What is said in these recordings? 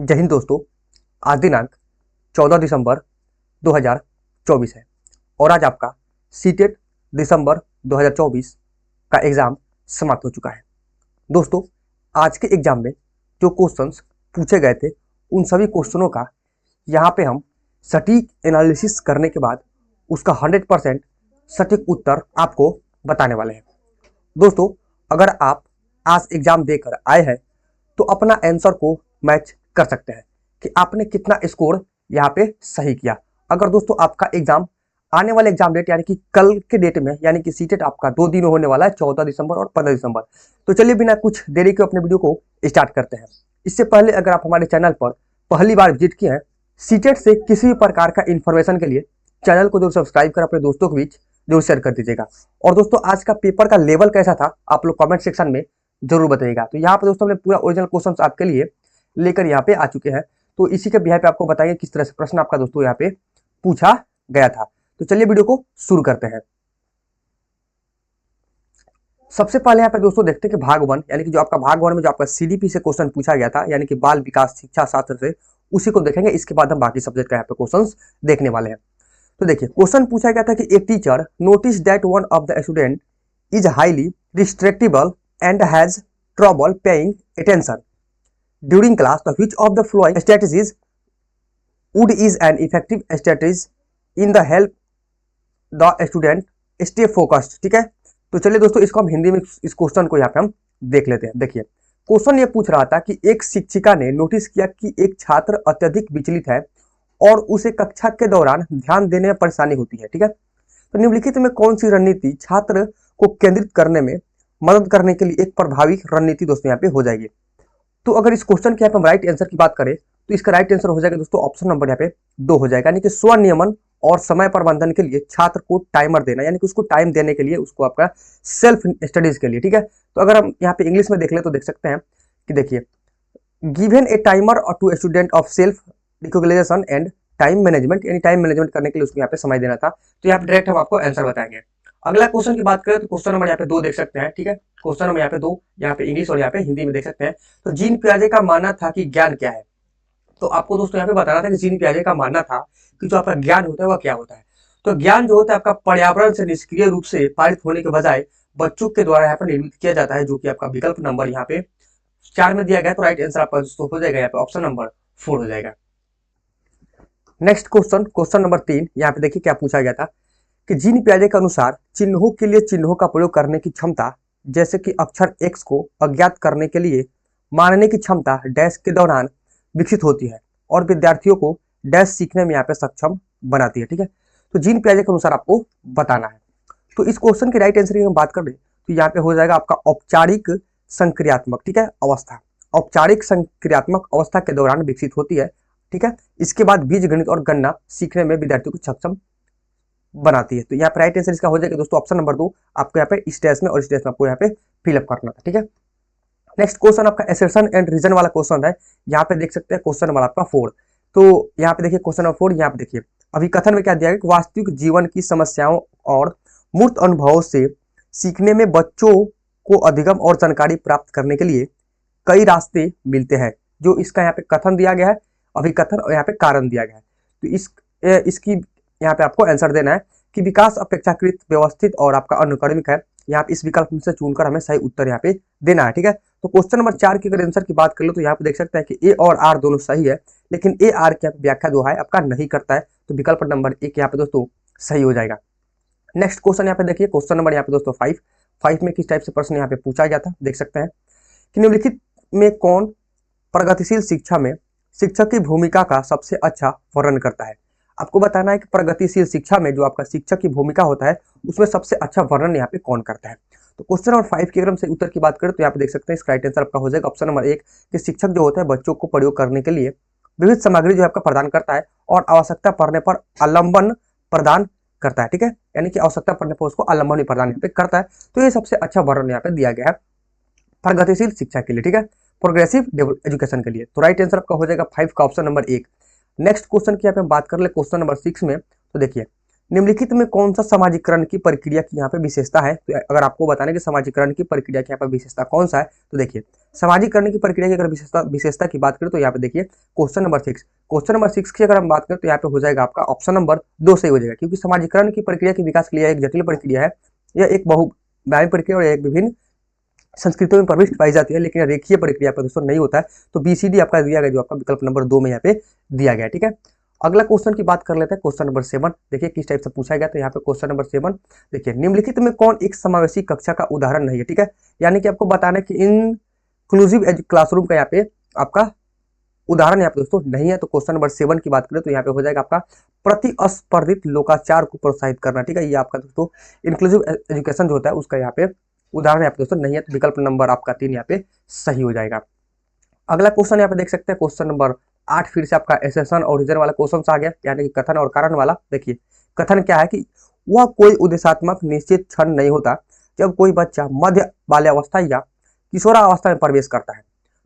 जय हिंद दोस्तों। आज दिनांक 14 दिसंबर 2024 है और आज आपका सीटेट दिसंबर 2024 का एग्जाम समाप्त हो चुका है। दोस्तों, आज के एग्जाम में जो क्वेश्चंस पूछे गए थे उन सभी क्वेश्चनों का यहाँ पे हम सटीक एनालिसिस करने के बाद उसका 100% सटीक उत्तर आपको बताने वाले हैं। दोस्तों, अगर आप आज एग्जाम देकर आए हैं तो अपना आंसर को मैच कर सकते हैं कि आपने कितना स्कोर यहाँ पे सही किया। अगर दोस्तों आपका एग्जाम आने वाले एग्जाम डेट यानी कि कल के डेट में यानी कि सीटेट आपका 2 दिन होने वाला है, 14 दिसंबर और 15 दिसंबर। तो चलिए बिना कुछ देरी के अपने वीडियो को स्टार्ट करते हैं। इससे पहले अगर आप हमारे चैनल पर पहली बार विजिट किए हैं, सीटेट से किसी भी प्रकार का इन्फॉर्मेशन के लिए चैनल को जरूर सब्सक्राइब कर अपने दोस्तों के बीच जरूर शेयर कर दीजिएगा। और दोस्तों आज का पेपर का लेवल कैसा था आप लोग कमेंट सेक्शन में जरूर बताइएगा। तो यहाँ पे दोस्तों हमने पूरा ओरिजिनल क्वेश्चन आपके लिए लेकर यहाँ पे आ चुके हैं, तो इसी के बिहार पे आपको बताएंगे किस तरह से प्रश्न आपका दोस्तों यहाँ पे पूछा गया था। तो चलिए वीडियो को शुरू करते हैं। सबसे पहले यहाँ पे दोस्तों देखते हैं कि भाग 1 यानी कि जो आपका भाग 1 में जो आपका सीडीपी से क्वेश्चन पूछा गया था यानी कि बाल विकास शिक्षा शास्त्र से, उसी को देखेंगे। इसके बाद हम बाकी सब्जेक्ट का यहाँ पे क्वेश्चन देखने वाले हैं। तो देखिए क्वेश्चन पूछा गया था कि एक teacher notice that one of the student is highly restrictable and has trouble paying attention during class, तो which of the following strategies would is an effective strategy in the help the student stay focused। ठीक है, तो चलिए दोस्तों इसको हम हिंदी में इस क्वेश्चन को यहाँ पे हम देख लेते हैं। देखिए क्वेश्चन ये पूछ रहा था कि एक शिक्षिका ने नोटिस किया कि एक छात्र अत्यधिक विचलित है और उसे कक्षा के दौरान ध्यान देने में परेशानी होती है। ठीक है, तो निम्नलिखित में कौन सी रणनीति छात्र को केंद्रित करने में मदद करने के लिए एक प्रभावी रणनीति दोस्तों यहाँ पे हो जाएगी। तो अगर इस क्वेश्चन के यहाँ पे हम राइट आंसर की बात करें तो इसका राइट आंसर हो जाएगा दोस्तों ऑप्शन नंबर यहाँ पे 2 हो जाएगा, यानी कि स्वनियमन और समय प्रबंधन के लिए छात्र को टाइमर देना, यानी कि उसको टाइम देने के लिए उसको आपका सेल्फ स्टडीज के लिए। ठीक है, तो अगर हम यहाँ पे इंग्लिश में देख ले तो देख सकते हैं कि देखिए given a timer to student of self recognition and time management, यानी टाइम मैनेजमेंट करने के लिए उसको यहाँ पे समय देना था। तो यहाँ पे डायरेक्ट हम आपको आंसर बताएंगे। अगला क्वेश्चन की बात करें तो क्वेश्चन नंबर यहाँ पे 2 देख सकते हैं। ठीक है, क्वेश्चन नंबर यहाँ पे 2 यहाँ पे इंग्लिश और यहाँ पे हिंदी में देख सकते हैं। तो जीन पियाजे का मानना था कि ज्ञान क्या है। तो आपको दोस्तों यहाँ पे बताना था कि जीन पियाजे का मानना था कि जो आपका ज्ञान होता है वह क्या होता है। तो ज्ञान जो होता है आपका पर्यावरण से निष्क्रिय रूप से पारित होने के बजाय बच्चों के द्वारा यहाँ पर निर्मित किया जाता है, जो कि आपका विकल्प नंबर यहाँ पे 4 में दिया गया। तो राइट आंसर आपका दोस्तों हो जाएगा यहाँ पे ऑप्शन नंबर 4 हो जाएगा। नेक्स्ट क्वेश्चन, क्वेश्चन नंबर 3 यहाँ पे देखिए क्या पूछा गया था कि जीन पियाजे के अनुसार चिन्हों के लिए चिन्हों का प्रयोग करने की क्षमता, जैसे कि अक्षर x को अज्ञात करने के लिए मानने की क्षमता डैश के दौरान विकसित होती है और विद्यार्थियों को डैश सीखने में यहाँ पे सक्षम बनाती है। ठीक है, तो जीन पियाजे के अनुसार आपको बताना है। तो इस क्वेश्चन के राइट आंसर की हम बात करें तो यहाँ पे हो जाएगा आपका औपचारिक संक्रियात्मक, ठीक है, अवस्था। औपचारिक संक्रियात्मक अवस्था के दौरान विकसित होती है। ठीक है, इसके बाद बीज गणित और गणना सीखने में विद्यार्थियों को सक्षम बनाती है। तो यहाँ पे राइट आंसर इसका हो जाएगा दोस्तों ऑप्शन नंबर 2। आपको यहाँ पे स्टेज में और स्टेज में आपको यहाँ पे फिलअप करना था। ठीक है, नेक्स्ट क्वेश्चन आपका एसेशन एंड रीजन वाला क्वेश्चन है। यहाँ पे देख सकते हैं क्वेश्चन नंबर आपका 4। तो यहाँ पे देखिए क्वेश्चन नंबर 4, यहाँ पे देखिए अभिकथन में क्या दिया गया, वास्तविक जीवन की समस्याओं और मूर्त अनुभवों से सीखने में बच्चों को अधिगम और जानकारी प्राप्त करने के लिए कई रास्ते मिलते हैं। जो इसका यहाँ पे कथन दिया गया है, अभिकथन, और यहाँ पे कारण दिया गया है। तो इसकी यहाँ पे आपको आंसर देना है कि विकास अपेक्षाकृत व्यवस्थित और आपका अनुक्रमिक है। यहाँ पे इस विकल्प से चुनकर हमें सही उत्तर यहाँ पे देना है। ठीक है, तो क्वेश्चन नंबर 4 की अगर आंसर की बात कर लो तो यहाँ पे देख सकते हैं कि ए और आर दोनों सही है, लेकिन ए आर की व्याख्या जो है आपका नहीं करता है। तो विकल्प नंबर 1 यहाँ पे दोस्तों सही हो जाएगा। नेक्स्ट क्वेश्चन यहाँ पे देखिए क्वेश्चन नंबर यहाँ पे दोस्तों 5 में किस टाइप से प्रश्न यहाँ पे पूछा गया था देख सकते हैं कि निम्नलिखित में कौन प्रगतिशील शिक्षा में शिक्षक की भूमिका का सबसे अच्छा वर्णन करता है। आपको बताना है कि प्रगतिशील शिक्षा में जो आपका शिक्षक की भूमिका होता है उसमें सबसे अच्छा वर्णन यहाँ पे कौन करता है। तो क्वेश्चन नंबर 5 के अगर हम उत्तर की बात करें तो यहाँ पे देख सकते हैं इसका राइट आंसर आपका हो जाएगा ऑप्शन नंबर 1 कि शिक्षक जो होता है बच्चों को प्रयोग करने के लिए विविध सामग्री जो आपका प्रदान करता है और आवश्यकता पड़ने पर आलम्बन प्रदान करता है। ठीक है, यानी कि आवश्यकता पड़ने पर उसको आलम्बन प्रदान यहाँ पे करता है। तो ये सबसे अच्छा वर्णन यहाँ पे दिया गया है प्रगतिशील शिक्षा के लिए। ठीक है, प्रोग्रेसिव एजुकेशन के लिए। तो राइट आंसर आपका हो जाएगा 5 का ऑप्शन नंबर 1। नेक्स्ट क्वेश्चन की यहाँ पे हम बात कर ले क्वेश्चन नंबर 6 में। तो देखिए निम्नलिखित में कौन सा समाजीकरण की प्रक्रिया की यहाँ पे विशेषता है? तो अगर आपको बताना है कि समाजीकरण की प्रक्रिया की यहाँ पे विशेषता कौन सा है, तो देखिए समाजीकरण की प्रक्रिया की अगर विशेषता की बात करें तो यहाँ पे देखिए क्वेश्चन नंबर 6, क्वेश्चन नंबर 6 की अगर हम बात करें तो यहाँ पे हो जाएगा आपका ऑप्शन नंबर 2 सही हो जाएगा, क्योंकि समाजीकरण की प्रक्रिया के विकास के लिए एक जटिल प्रक्रिया है, यह एक बहुआयामी प्रक्रिया और एक विभिन्न संस्कृतियों में प्रविष्ट पाई जाती है, लेकिन रेखीय प्रक्रिया पर दोस्तों नहीं होता है। तो बीसीडी आपका दिया गया जो आपका विकल्प नंबर 2 में यहाँ पे दिया गया है। ठीक है, अगला क्वेश्चन की बात कर लेते हैं, क्वेश्चन नंबर 7। देखिए किस टाइप से पूछा गया, तो यहाँ पे क्वेश्चन नंबर 7 देखिए निम्नलिखित में कौन एक समावेशी कक्षा का उदाहरण नहीं है? ठीक है, यानी कि आपको बताना है कि इंक्लूसिव क्लासरूम का यहाँ पे आपका उदाहरण यहाँ पे दोस्तों नहीं है। तो क्वेश्चन नंबर 7 की बात करें तो यहाँ पे हो जाएगा आपका प्रतिस्पर्धित लोकाचार को प्रोत्साहित करना। ठीक है, ये आपका दोस्तों इंक्लूसिव एजुकेशन जो होता है उसका यहाँ पे उदाहरण यहाँ पे दोस्तों नहीं है। तो विकल्प नंबर आपका 3 यहाँ पे सही हो जाएगा। अगला क्वेश्चन यहाँ पे देख सकते हैं, क्वेश्चन नंबर 8 फिर से आपका एसेशन और रीजन वाला क्वेश्चन आ गया, यानी कि कथन और कारण वाला। देखिए कथन क्या है कि वह कोई उद्देश्यात्मक निश्चित क्षण नहीं होता जब कोई बच्चा मध्य बाल्यावस्था या किशोरावस्था में प्रवेश करता है।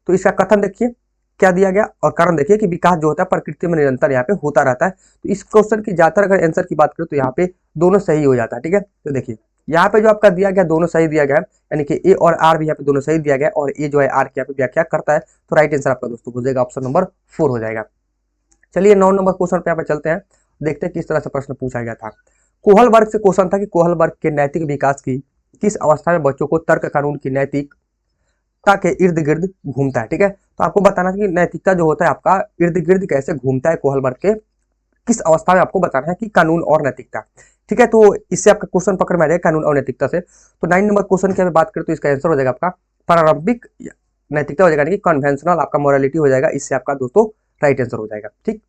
तो इसका कथन देखिए क्या दिया गया, और कारण देखिए कि विकास जो होता है प्रकृति में निरंतर यहाँ पे होता रहता है। तो इस क्वेश्चन की ज्यादातर अगर आंसर की बात करें तो यहाँ पे दोनों सही हो जाता है। ठीक है, तो देखिए यहाँ पे जो आपका दिया गया दोनों सही दिया गया है, यानी कि ए और आर भी यहाँ पे दोनों सही दिया गया है, और ए जो है आर की यहाँ पे व्याख्या करता है। तो राइट आंसर आपका दोस्तों हो जाएगा ऑप्शन नंबर 4 हो जाएगा। चलिए 9 नंबर क्वेश्चन पे यहाँ पे चलते हैं, देखते हैं किस तरह से प्रश्न पूछा गया था। कोहल वर्ग से क्वेश्चन था कि कोहल वर्ग के नैतिक विकास की किस अवस्था में बच्चों को तर्क कानून की नैतिकता के इर्द गिर्द घूमता है। ठीक है, तो आपको बताना है कि नैतिकता जो होता है आपका इर्द गिर्द कैसे घूमता है कोहल वर्ग के किस अवस्था में, आपको बताना है कि कानून और नैतिकता। ठीक है, तो इससे आपका क्वेश्चन पकड़ में आ जाएगा कानून और नैतिकता से। तो 9 नंबर क्वेश्चन की बात करें तो इसका आंसर हो जाएगा आपका प्रारंभिक नैतिकता हो जाएगा, यानी कि कन्वेंशनल आपका मोरालिटी हो जाएगा। इससे आपका दोस्तों राइट आंसर हो जाएगा। ठीक,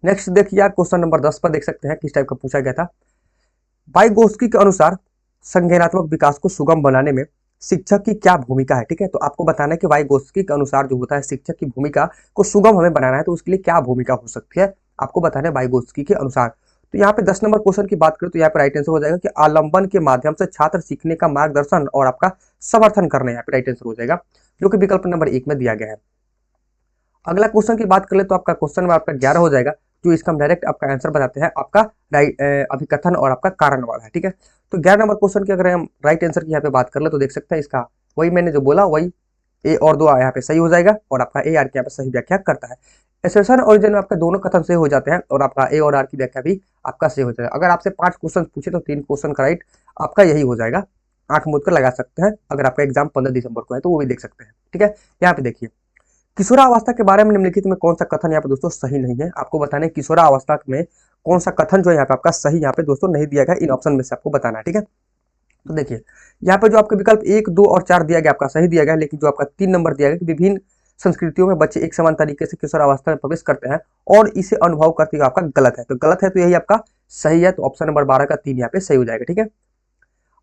नेक्स्ट देखिए यार क्वेश्चन नंबर 10 पर देख सकते हैं किस टाइप का पूछा गया था। वाइगोत्स्की के अनुसार संज्ञानात्मक विकास को सुगम बनाने में शिक्षक की क्या भूमिका है? ठीक है, तो आपको बताना है कि वाइगोत्स्की के अनुसार जो होता है शिक्षक की भूमिका को सुगम हमें बनाना है, तो उसके लिए क्या भूमिका हो सकती है आपको बताना है वाइगोत्स्की के अनुसार। तो यहाँ पे 10 नंबर क्वेश्चन की बात करें तो यहाँ पे राइट आंसर हो जाएगा कि आलंबन के माध्यम से छात्र सीखने का मार्गदर्शन और आपका समर्थन करना, यहाँ पे राइट आंसर हो जाएगा, जो कि विकल्प नंबर 1 में दिया गया है। अगला क्वेश्चन की बात कर ले तो आपका क्वेश्चन नंबर आपका 11 हो जाएगा, जो इसका हम डायरेक्ट आपका आंसर बताते हैं, आपका अभिकथन और आपका कारण वाला है। ठीक है, तो 11 नंबर क्वेश्चन की अगर हम राइट आंसर की यहाँ पे बात कर ले तो देख सकते हैं इसका वही मैंने जो बोला वही ए और 2 यहाँ पे सही हो जाएगा, और आपका ए आर की यहाँ पे सही व्याख्या करता है। एसेशन और ओरिजिन में आपके दोनों कथन सही हो जाते हैं, और आपका ए और आर की व्याख्या भी आपका सही हो जाएगा। अगर आपसे 5 क्वेश्चन पूछे तो 3 क्वेश्चन का राइट आपका यही हो जाएगा। 8 मूद कर लगा सकते हैं, अगर आपका एग्जाम 15 दिसंबर को है तो वो भी देख सकते हैं। ठीक है, यहाँ पे देखिए किशोरावस्था के बारे में निम्नलिखित में कौन सा कथन यहाँ पे दोस्तों सही नहीं है, आपको बताना है किशोरावस्था में कौन सा कथन जो है यहाँ पे आपका सही यहाँ पे दोस्तों नहीं दिया गया, इन ऑप्शन में से आपको बताना है। ठीक है, तो देखिए यहाँ पे जो आपके विकल्प 1, 2 और 4 दिया गया आपका सही दिया गया, लेकिन जो आपका 3 नंबर दिया गया कि विभिन्न संस्कृतियों में बच्चे एक समान तरीके से किशोरावस्था में प्रवेश करते हैं और इसे अनुभव करते हुए आपका गलत है, तो गलत है तो यही आपका सही है। तो ऑप्शन नंबर 12 का 3 यहाँ पे सही हो जाएगा। ठीक है,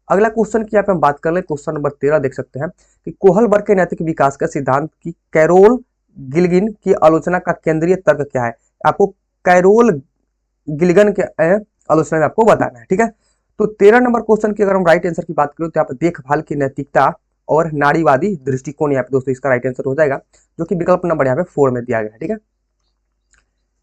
अगला क्वेश्चन की यहाँ पे हम बात कर ले, क्वेश्चन नंबर 13 देख सकते हैं कि कोहल वर्ग के नैतिक विकास का सिद्धांत की कैरोल गिलगिन की आलोचना का केंद्रीय तर्क क्या है? आपको कैरोल गिलगिन के आलोचना में आपको बताना है। ठीक है, तो 13 नंबर क्वेश्चन की अगर हम राइट आंसर की बात करें तो यहाँ पे देखभाल की नैतिकता और नारीवादी दृष्टिकोण यहाँ पे दोस्तों इसका राइट आंसर हो जाएगा, जो कि विकल्प नंबर यहाँ पे 4 में दिया गया है। ठीक है,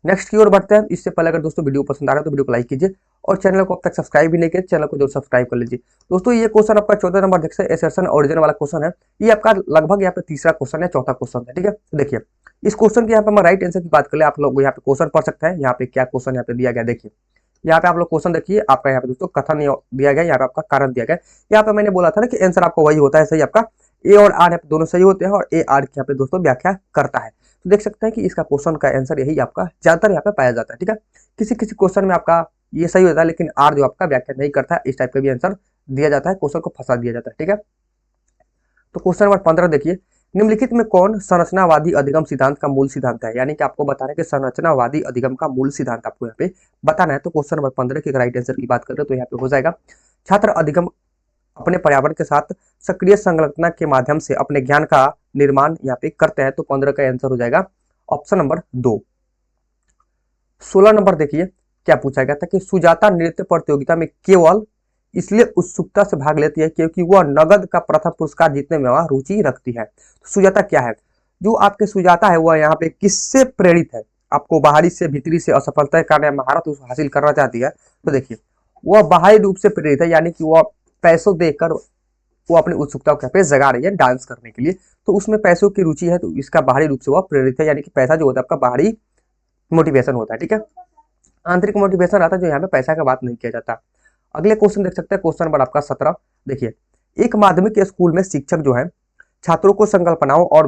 नेक्स्ट की ओर बढ़ते हैं। इससे पहले अगर दोस्तों वीडियो पसंद आ रहा है तो वीडियो को लाइक कीजिए, और चैनल को अब तक सब्सक्राइब भी नहीं किया चैनल को जरूर सब्सक्राइब कर लीजिए। दोस्तों ये क्वेश्चन आपका 14 नंबर देख सकते हैं, एसेशन ओरिजिन वाला क्वेश्चन है, ये आपका लगभग यहाँ पे तीसरा क्वेश्चन है, चौथा क्वेश्चन है। ठीक है, तो देखिए इस क्वेश्चन की यहाँ पे हम राइट आंसर की बात कर ले, आप लोग यहाँ पे क्वेश्चन पढ़ सकते हैं। यहाँ पे क्या क्वेश्चन यहाँ पे दिया गया देखिए, यहाँ पे आप लोग क्वेश्चन देखिए, आपका यहाँ पे दोस्तों कथन दिया गया, यहाँ पे आपका कारण दिया गया। यहाँ पे मैंने बोला था ना कि आंसर आपका वही होता है सही, आपका ए और आर यहाँ पे दोनों सही होते हैं, और ए आर की यहाँ पे दोस्तों व्याख्या करता है। तो देख सकते हैं कि इसका क्वेश्चन का आंसर यही आपका ज्यादातर यहाँ पे पाया जाता है। ठीक है, किसी किसी क्वेश्चन में आपका ये सही होता है, लेकिन आर जो आपका व्याख्या नहीं करता है, इस टाइप का भी आंसर दिया जाता है, क्वेश्चन को फंसा दिया जाता है। ठीक है, तो क्वेश्चन नंबर 15 देखिए, निम्नलिखित में कौन संरचनावादी अधिगम सिद्धांत का मूल सिद्धांत है? यानी कि आपको बताना है कि संरचनावादी अधिगम का मूल सिद्धांत आपको यहाँ पे बताना है। तो क्वेश्चन नंबर 15 के राइट आंसर की बात करें तो यहाँ पे हो जाएगा छात्र अधिगम अपने पर्यावरण के साथ सक्रिय संलग्नता के माध्यम से अपने ज्ञान का निर्माण यहाँ पे करते हैं। तो 15 का आंसर हो जाएगा ऑप्शन नंबर 2। 16 नंबर देखिए क्या पूछा गया था कि सुजाता नृत्य प्रतियोगिता में केवल इसलिए उत्सुकता से भाग लेती है क्योंकि वह नगद का प्रथम पुरस्कार जीतने में वह रुचि रखती है। तो सुजाता क्या है? जो आपके सुजाता है वह यहाँ पे किससे प्रेरित है? आपको बाहरी से भीतरी से असफलता के कारण महारत हासिल करना चाहती है, तो देखिए वह बाहरी रूप से प्रेरित है, यानी कि वह पैसों देकर वो अपनी उत्सुकता को यहाँ पे जगा रही है डांस करने के लिए, तो उसमें पैसों की रुचि है, तो इसका बाहरी रूप से वह प्रेरित है, यानी कि पैसा जो होता है आपका बाहरी मोटिवेशन होता है। ठीक है, आंतरिक मोटिवेशन आता है जो यहाँ पे पैसा का बात नहीं किया जाता। अगले क्वेश्चन देख सकते हैं, क्वेश्चन नंबर आपका 17। देखिए, एक माध्यमिक स्कूल में शिक्षक जो है छात्रों को संकल्पनाओं और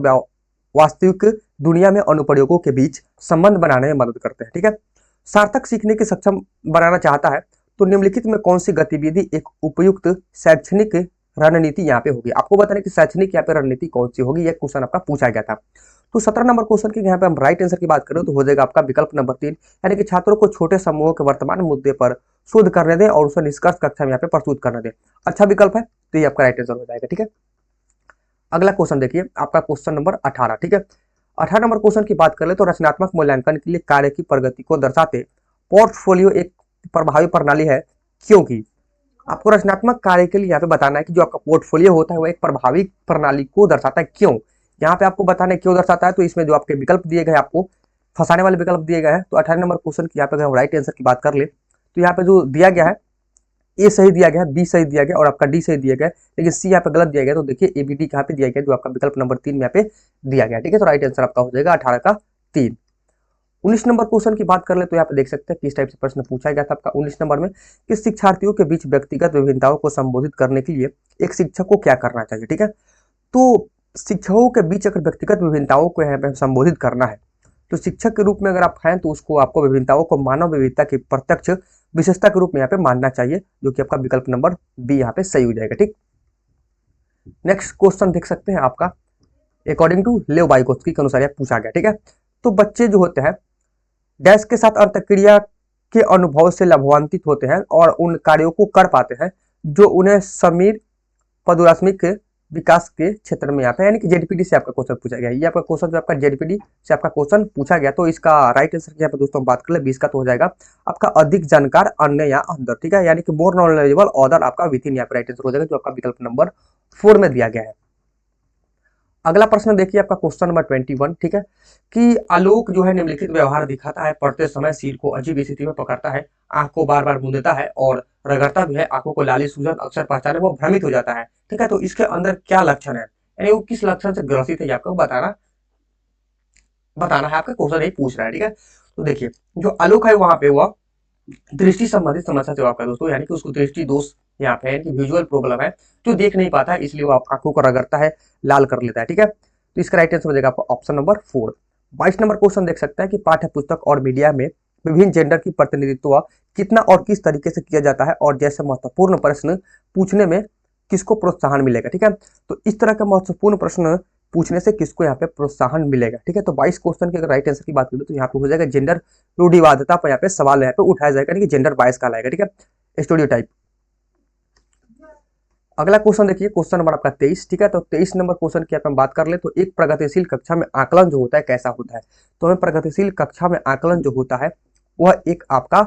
वास्तविक दुनिया में अनुप्रयोगों के बीच संबंध बनाने में मदद करते हैं। ठीक है, सार्थक सीखने के सक्षम बनाना चाहता है तो निम्नलिखित में कौन सी गतिविधि एक उपयुक्त शैक्षणिक रणनीति यहाँ पे होगी। आपको बताना कि शैक्षणिक यहाँ पे रणनीति कौन सी होगी, यह क्वेश्चन आपका पूछा गया था। तो 17 नंबर क्वेश्चन की यहाँ पे हम राइट आंसर की बात करें तो हो जाएगा आपका विकल्प नंबर 3, यानी कि छात्रों को छोटे समूहों के वर्तमान मुद्दे पर शोध करने दें और उसे निष्कर्ष कक्षा में यहाँ पे प्रस्तुत करने दें। अच्छा विकल्प है, तो ये आपका राइट आंसर हो जाएगा। ठीक है, अगला क्वेश्चन देखिए आपका क्वेश्चन नंबर 18। ठीक है, 18 नंबर क्वेश्चन की बात करें तो रचनात्मक मूल्यांकन के लिए कार्य की प्रगति को दर्शाते पोर्टफोलियो एक प्रभावी प्रणाली है, क्योंकि आपको रचनात्मक कार्य के लिए यहाँ पे बताना है कि जो आपका पोर्टफोलियो होता है वो एक प्रभावी प्रणाली को दर्शाता है। क्यों, यहाँ पे आपको बताना है क्यों दर्शाता है, तो इसमें जो आपके विकल्प दिए गए आपको फंसाने वाले विकल्प दिए गए हैं। तो 18 नंबर क्वेश्चन की यहाँ पे अगर हम राइट आंसर की बात कर ले तो यहाँ पे जो दिया गया है ए सही दिया गया है, बी सही दिया गया और आपका डी सही दिया गया है, लेकिन सी यहाँ पे गलत दिया गया। तो देखिए ए बी डी यहाँ पे दिया गया जो आपका विकल्प नंबर 3 में यहाँ पे दिया गया। ठीक है, तो राइट आंसर आपका हो जाएगा 18 का 3। 19 नंबर क्वेश्चन की बात कर ले तो यहाँ पे देख सकते हैं किस टाइप से प्रश्न पूछा गया था आपका 19 नंबर में कि शिक्षार्थियों के बीच व्यक्तिगत विभिन्नताओं को संबोधित करने के लिए एक शिक्षक को क्या करना चाहिए। ठीक है, तो शिक्षकों के बीच अगर व्यक्तिगत विभिन्नताओं को यहाँ पे संबोधित करना है तो शिक्षक के रूप में अगर आप हैं तो उसको आपको विभिन्नताओं को मानव विविधता की प्रत्यक्ष विशेषता के रूप में यहाँ पे मानना चाहिए, जो कि आपका विकल्प नंबर बी यहाँ पे सही हो जाएगा। ठीक, नेक्स्ट क्वेश्चन देख सकते हैं आपका अकॉर्डिंग टू लेव वाइगोत्स्की के अनुसार पूछा गया। ठीक है, तो बच्चे जो होते हैं डैश के साथ अंतःक्रिया के अनुभव से लाभान्वित होते हैं और उन कार्यों को कर पाते हैं जो उन्हें समीर पदुरास्मिक विकास के क्षेत्र में यहाँ पे, यानी कि जेडपीडी से आपका क्वेश्चन पूछा गया। ये आपका क्वेश्चन जो आपका जेडपीडी से आपका क्वेश्चन पूछा गया, तो इसका राइट आंसर यहाँ पे दोस्तों बात कर ले 20 का, तो हो जाएगा आपका अधिक जानकार अन्य या अंदर। ठीक है, यानी कि मोर नॉलेजेबल ऑदर आपका विथ इन यहाँ पे राइट आंसर हो जाएगा, जो आपका विकल्प नंबर 4 में दिया गया है। अगला प्रश्न देखिए आपका क्वेश्चन नंबर 21। ठीक है, कि आलोक जो है निम्नलिखित व्यवहार दिखाता है, पढ़ते समय सिर को अजीब स्थिति में पकड़ता है, आंख को बार बार मूंदता है और रगड़ता भी है, आंखों को लाली सूजन अक्सर पहचाने वो भ्रमित हो जाता है। ठीक है, तो इसके अंदर क्या लक्षण है, यानी वो किस लक्षण से ग्रसित है आपको बताना है, आपका क्वेश्चन यही पूछ रहा है। ठीक है, तो देखिए जो आलोक है वहां पे वह दृष्टि संबंधित समस्या से आपका दोस्तों, यानी कि उसको दृष्टि दोष यहाँ पे है कि विजुअल प्रॉब्लम है, जो देख नहीं पाता है, इसलिए वो आंखों को रगड़ता है, लाल कर लेता है। ठीक है, तो इसका राइट आंसर हो जाएगा आपका ऑप्शन नंबर 4। 22 नंबर क्वेश्चन देख सकते हैं कि पाठ्य पुस्तक और मीडिया में विभिन्न जेंडर की प्रतिनिधित्व कितना और किस तरीके से किया जाता है और जैसे महत्वपूर्ण प्रश्न पूछने में किसको प्रोत्साहन मिलेगा। ठीक है, तो इस तरह का महत्वपूर्ण प्रश्न पूछने से किसको यहाँ पे प्रोत्साहन मिलेगा। ठीक है, तो 22 क्वेश्चन की अगर राइट आंसर की बात करें तो यहाँ पे हो जाएगा जेंडर रूढ़िवादिता पर यहाँ पे सवाल यहाँ पे उठाया जाएगा, यानी कि जेंडर बायस का लाएगा। ठीक है, स्टेरियोटाइप। अगला क्वेश्चन देखिए क्वेश्चन नंबर आपका 23। ठीक है, तो 23 नंबर क्वेश्चन की हम बात कर ले तो एक प्रगतिशील कक्षा में आकलन जो होता है कैसा होता है। तो हमें प्रगतिशील कक्षा में आकलन जो होता है वह एक आपका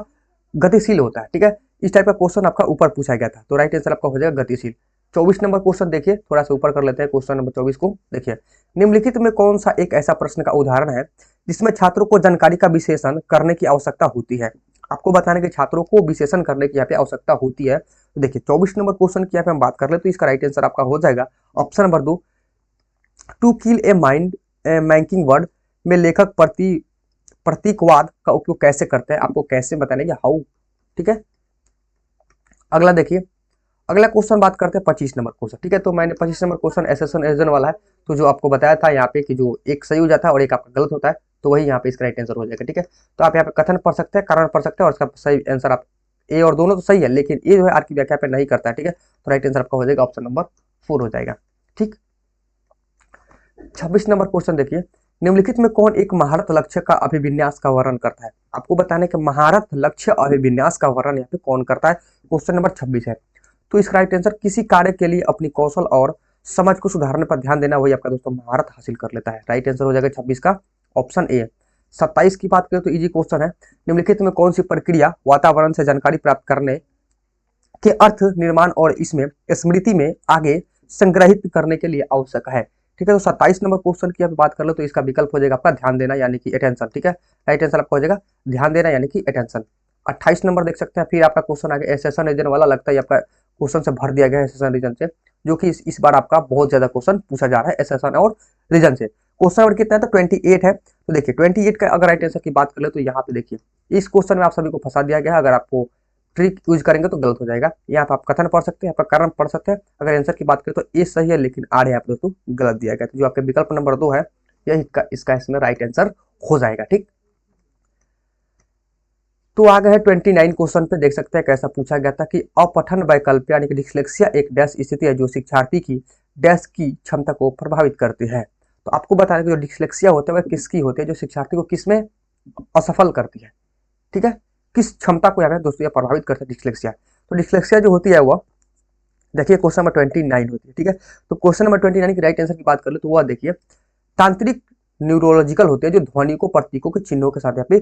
गतिशील होता है। ठीक है, इस टाइप का क्वेश्चन आपका ऊपर पूछा गया था, तो राइट आंसर आपका हो जाएगा गतिशील। 24 नंबर क्वेश्चन देखिए, थोड़ा सा ऊपर कर लेते हैं क्वेश्चन नंबर 24 को। देखिए, निम्नलिखित में कौन सा एक ऐसा प्रश्न का उदाहरण है जिसमें छात्रों को जानकारी का विश्लेषण करने की आवश्यकता होती है। आपको बताने के छात्रों को विश्लेषण करने की यहाँ पे आवश्यकता होती है। तो देखिए 24 नंबर क्वेश्चन की यहाँ पे हम बात कर ले तो इसका राइट आंसर आपका हो जाएगा option number 2। To kill a mind making word में लेखक प्रतीकवाद का उपयोग कैसे करते हैं, आपको कैसे बताने की हाउ। ठीक है, अगला देखिए, अगला क्वेश्चन बात करते हैं 25 नंबर क्वेश्चन। ठीक है, तो मैंने 25 नंबर क्वेश्चन एसेशन एजन वाला है, तो जो आपको बताया था यहाँ पे कि जो एक सही हो जाता है और एक आपका गलत होता है, तो वही यहाँ पे इसका राइट आंसर हो जाएगा। ठीक है, तो आप यहाँ पे कथन पढ़ सकते हैं, कारण पढ़ सकते हैं और इसका सही आंसर आप ए और दोनों तो सही है, लेकिन ए जो है आर की व्याख्या पे नहीं करता है। ठीक है, तो राइट आंसर आपका हो जाएगा ऑप्शन नंबर 4 हो जाएगा। ठीक, 26 नंबर क्वेश्चन देखिए, निम्नलिखित में कौन एक महारत लक्ष्य का अभिविन्यास का वर्णन करता है। आपको बताने के महारत लक्ष्य अभिविन्यास का वर्णन यहाँ पे कौन करता है, क्वेश्चन नंबर 26 है। तो इसका राइट आंसर किसी कार्य के लिए अपनी कौशल और समझ को सुधारने पर ध्यान देना, वही आपका दोस्तों महारत हासिल कर लेता है। राइट आंसर हो जाएगा 26 का ऑप्शन ए। 27 की बात करें तो इजी क्वेश्चन है, निम्नलिखित में कौन सी प्रक्रिया वातावरण से जानकारी प्राप्त करने के अर्थ निर्माण और इसमें स्मृति में आगे संग्रहित करने के लिए आवश्यक है। ठीक है। तो 27 नंबर क्वेश्चन की आप बात कर लो तो इसका विकल्प हो जाएगा आपका ध्यान देना यानी कि अटेंशन। ठीक है, राइट आंसर आपका हो जाएगा ध्यान देना यानी कि अटेंशन। 28 नंबर देख सकते हैं, फिर आपका क्वेश्चन आ गया एसेशन रीजन वाला, लगता है आपका क्वेश्चन से भर दिया गया है एसेशन रीजन से, जो कि इस बार आपका बहुत ज्यादा क्वेश्चन पूछा जा रहा है एसेशन और रीजन से। क्वेश्चन नंबर कितना है तो 28 है। तो देखिए 28 का अगर राइट आंसर की बात कर ले तो यहाँ पे देखिए इस क्वेश्चन में आप सभी को फंसा दिया गया है। अगर आपको ट्रिक यूज करेंगे तो गलत हो जाएगा। यहाँ पे आप कथन पढ़ सकते हैं, आपका कारण पढ़ सकते हैं। अगर आंसर की बात करें तो ए सही है लेकिन आर यहाँ पे दोस्तों गलत दिया गया। तो जो आपके विकल्प नंबर 2 है यह इसका इसमें राइट आंसर हो जाएगा। ठीक, तो आ गए हैं 29 क्वेश्चन पे। देख सकते हैं कैसा पूछा गया था कि अपठन वैकल्प यानी कि डिस्लेक्सिया एक डैश स्थिति है जो शिक्षार्थी की डैश की क्षमता को प्रभावित करती है। तो आपको बताना कि जो डिस्लेक्सिया होता है वह किसकी होती है, जो शिक्षार्थी को किसमें असफल करती है। ठीक है, किस क्षमता को यहाँ पे दोस्तों यह प्रभावित करता है डिस्लेक्सिया। तो डिस्लेक्सिया जो होती है वह देखिए क्वेश्चन नंबर 29 होती है। ठीक है, तो क्वेश्चन नंबर 29 की राइट आंसर की बात कर ले तो वह देखिए तांत्रिक न्यूरोलॉजिकल होते हैं जो ध्वनि को प्रतीकों के चिन्हों के साथ यहाँ पे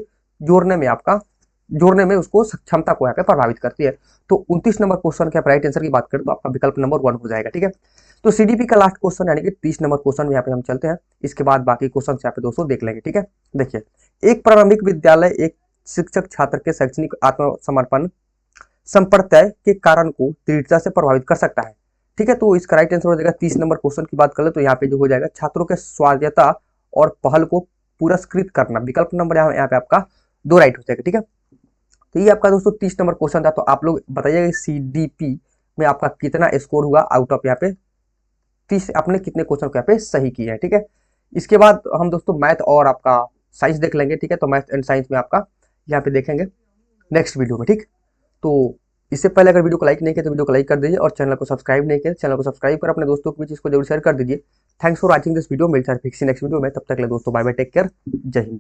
जोड़ने में उसको क्षमता को यहाँ पे प्रभावित करती है। तो 29 नंबर क्वेश्चन के आप राइट आंसर की बात करें तो आपका विकल्प नंबर 1 हो जाएगा। ठीक है, तो सीडीपी का लास्ट क्वेश्चन यानी कि 30 नंबर क्वेश्चन में यहाँ पे हम चलते हैं। इसके बाद बाकी क्वेश्चन यहाँ पे दोस्तों देख लेंगे। ठीक है, देखिए एक प्रारंभिक विद्यालय एक शिक्षक छात्र के शैक्षणिक आत्मसमर्पण संप्रत्यय के कारण को दृढ़ता से प्रभावित कर सकता है। ठीक है, तो इसका राइट आंसर हो जाएगा 30 नंबर क्वेश्चन की बात कर ले तो यहाँ पे जो हो जाएगा छात्रों के स्वायत्तता और पहल को पुरस्कृत करना। विकल्प नंबर यहाँ पे आपका 2 राइट हो जाएगा। ठीक है, तो ये आपका दोस्तों 30 नंबर क्वेश्चन था। तो आप लोग बताइएगा सीडीपी में आपका कितना स्कोर हुआ आउट ऑफ यहाँ पे 30, आपने कितने क्वेश्चन को यहाँ पे सही किए हैं। ठीक है, इसके बाद हम दोस्तों मैथ और आपका साइंस देख लेंगे। ठीक है, तो मैथ एंड साइंस में आपका यहाँ पे देखेंगे नेक्स्ट वीडियो में। ठीक, तो इससे पहले अगर वीडियो को लाइक नहीं किया तो वीडियो को लाइक कर दीजिए और चैनल को सब्सक्राइब नहीं किया चैनल को सब्सक्राइब कर अपने दोस्तों के बीच इसको जरूर शेयर कर दीजिए। Thanks for watching this video. मिलता है फिक्सी नेक्स्ट वीडियो में, तब तक के लिए दोस्तों बाय बाय, टेक केयर, जय हिंद।